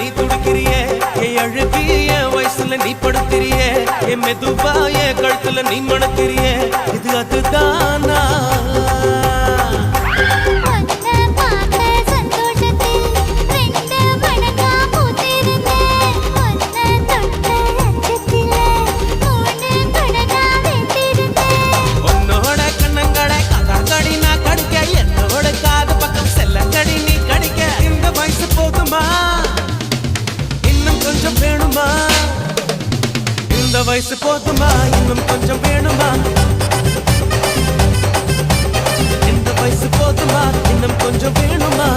நீ துடிக்கிறியே என் அழுகி என் வயசுல நீ படுத்திரியே என் மெதுவா என் கழுத்துல நீ மணக்கிறியே இது அதுதானா இந்த வயசு போதுமா இன்னும் கொஞ்சம் வேணுமா இந்த வயசு போதுமா இன்னும் கொஞ்சம் வேணுமா